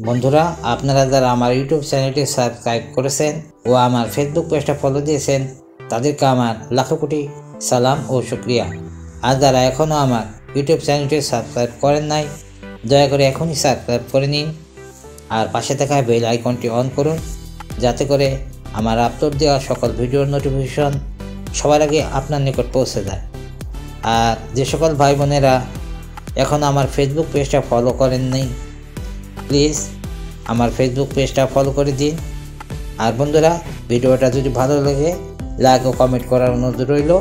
বন্ধুরা, আপনারা যারা আমার ইউটিউব চ্যানেলটি সাবস্ক্রাইব করেছেন ও আমার ফেসবুক পেজটা ফলো দিয়েছেন তাদেরকে আমার লাখো কোটি সালাম ও শুকরিয়া। আর যারা এখনও আমার ইউটিউব চ্যানেলটি সাবস্ক্রাইব করেন নাই, দয়া করে এখনই সাবস্ক্রাইব করে নিন আর পাশে থাকা বেল আইকনটি অন করুন, যাতে করে আমার আপলোড দেওয়া সকল ভিডিওর নোটিফিকেশন সবার আগে আপনার নিকট পৌঁছে যায়। আর যে সকল ভাই বোনেরা এখন আমার ফেসবুক পেজটা ফলো করেন নাই, প্লিজ আমার ফেসবুক পেজটা ফলো করে দিন। আর বন্ধুরা, ভিডিওটা যদি ভালো লাগে লাইক ও কমেন্ট করার অনুরোধ রইল,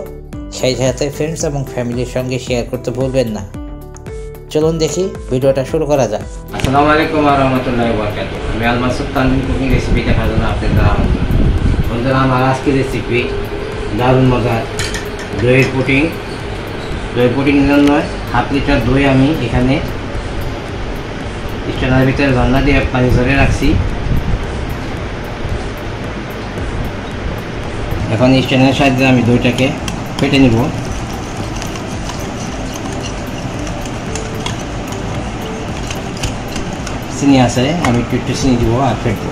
সেই সাথে ফ্রেন্ডস এবং ফ্যামিলির সঙ্গে শেয়ার করতে ভুলবেন না। চলুন দেখি ভিডিওটা শুরু করা যাক। আসসালামু আলাইকুম ওয়া রাহমাতুল্লাহি ওয়া বারাকাতুহু। আমি আল মাসুদ তানভীর কুকিং রেসিপি দেখার জন্য আপনাদের আমন্ত্রণ। বন্ধুরা, আমার আজকের রেসিপি দারুণ মজার দইয়ের পুডিং। দইয়ের পুডিংয়ের জন্য 1/2 লিটার দই আমি এখানে স্ট্যান্ডের ভিতরে রান্না দিয়ে পানি ঝরে রাখছি। এখন স্ট্যান্ডের সাহায্যে আমি দইটাকে ফেটে নিব। চিনি আছে, আমি একটু চিনি দিব আর ফেটব।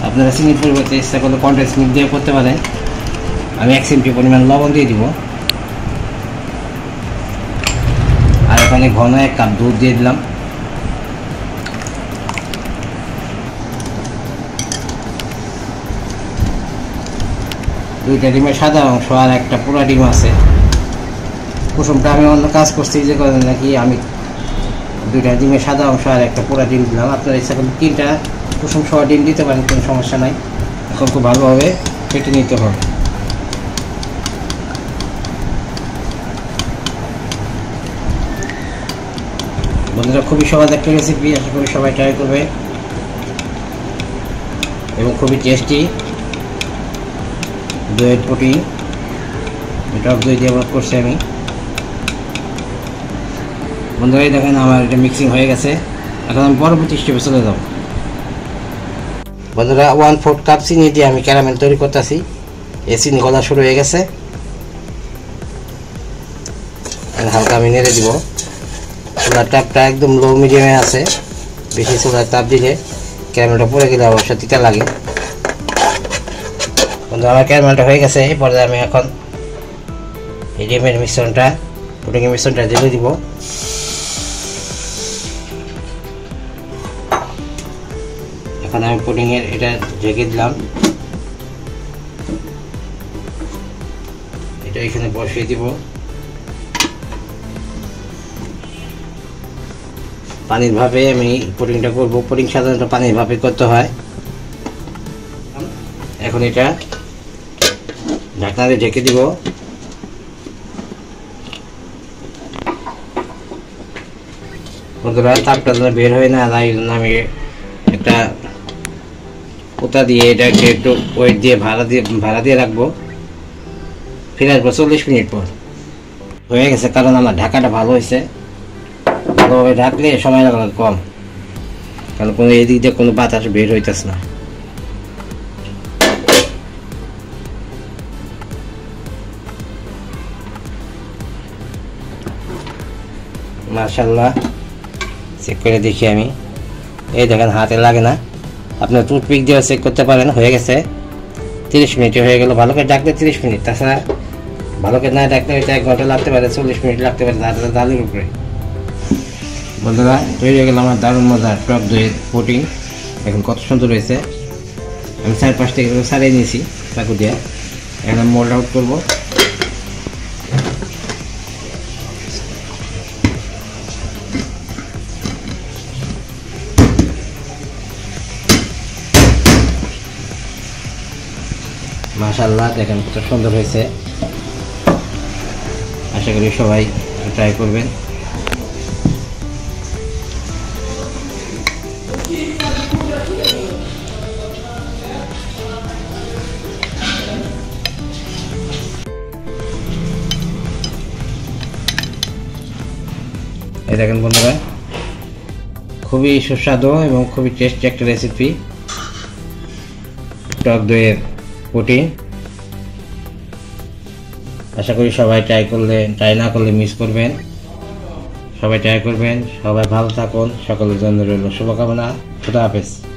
আপনারা চিনির পরিবর্তে ইচ্ছা করলে কনডেন্স মিল্ক দিয়ে করতে পারেন। আমি 1 চিমটি পরিমাণ লবণ দিয়ে দিব। আর এখানে ঘন 1 কাপ দুধ দিয়ে দিলাম। দুইটা ডিমের সাদা অংশ আর একটা পুরা ডিম আছে। কুসুমটা আমি অন্য কাজ করছি, যে করেন নাকি আমি 2টা ডিমের সাদা অংশ আর একটা পুরা ডিম দিলাম। আপনারা ইচ্ছা করলে 3টা কুসুম সহ ডিম দিতে পারেন, কোনো সমস্যা নাই। এখন খুব ভালোভাবে ফেটে নিতে হবে। বন্ধুরা, খুবই সহজ একটা রেসিপি, আশা করি সবাই ট্রাই করবে এবং খুবই টেস্টি দইয়ের পুডিং। টক দই দিয়ে করছি আমি। বন্ধুরা, দেখেন আমার এটা মিক্সিং হয়ে গেছে। এখন আমি পরবর্তী স্টেপে চলে যাব। বন্ধুরা, 1/4 কাপ চিনি দিয়ে আমি ক্যারামেল তৈরি করতেছি। এই চিনি গলা শুরু হয়ে গেছে। হালকা আমি নেড়ে দিব। চুলার তাপটা একদম লো মিডিয়ামে আছে। বেশি চুলার তাপ দিলে ক্যারামেলটা পড়ে গেলে অবশ্য তিতা লাগে। বন্ধুরা, আমার ক্যারামেলটা হয়ে গেছে। এই পর্যায়ে আমি এখন এই ডিমের মিশ্রণটা, পুডিংয়ের মিশ্রণটা ঢেলে দিব। এখন আমি পুডিংয়ের এটা ঢেকে দিলাম। এটা এখানে বসিয়ে দিব। পানির ভাপে আমি পুডিংটা করব। পুডিং সাধারণত পানির ভাপে করতে হয়। এখন এটা ঢাকনা দিয়ে ঢেকে দিব। বন্ধুরা, তাপটা যেন বের হয় না, তাই জন্য আমি একটা পোতা দিয়ে এটাকে একটু ওয়েট দিয়ে ভাড়া দিয়ে রাখবো। ফিরে আসবো 40 মিনিট পর। হয়ে গেছে, কারণ আমার ঢাকাটা ভালো হয়েছে। ভালোভাবে ঢাকলে সময় লাগবে কম, কারণ কোনো এদিক দিয়ে কোনো বাতাস বের হইতেছে না। মাশাআল্লাহ, চেক করে দেখি আমি। এই দেখেন, হাতে লাগে না। আপনার টুথপিক দিয়ে চেক করতে পারেন। হয়ে গেছে, 30 মিনিটে হয়ে গেল। ভালো করে ডাকলে 30 মিনিট, তাছাড়া ভালো করে না ডাকলে হয়তো 1 ঘন্টা লাগতে পারে, 40 মিনিট লাগতে পারে জালের উপরে। বন্ধুরা, তৈরি হয়ে গেল আমার দারুণ মজার টক দইয়ের পুডিং। এখন কত সুন্দর হয়েছে। আমি 4-5 থেকে সারিয়ে নিয়েছি চাকু দিয়ে। এখন মোল্ড আউট করবো। মাশাআল্লাহ, দেখেন কত সুন্দর হয়েছে। আশা করি সবাই ট্রাই করবেন। এই দেখেন বন্ধুরা, খুবই সুস্বাদু এবং খুবই টেস্টি একটা রেসিপি টক দইয়ের পুডিং। আশা করি সবাই ট্রাই না করলে মিস করবেন। সবাই ট্রাই করবেন। সবাই ভালো থাকুন। সকলের জন্য রইল শুভকামনা। খুদা হাফেজ।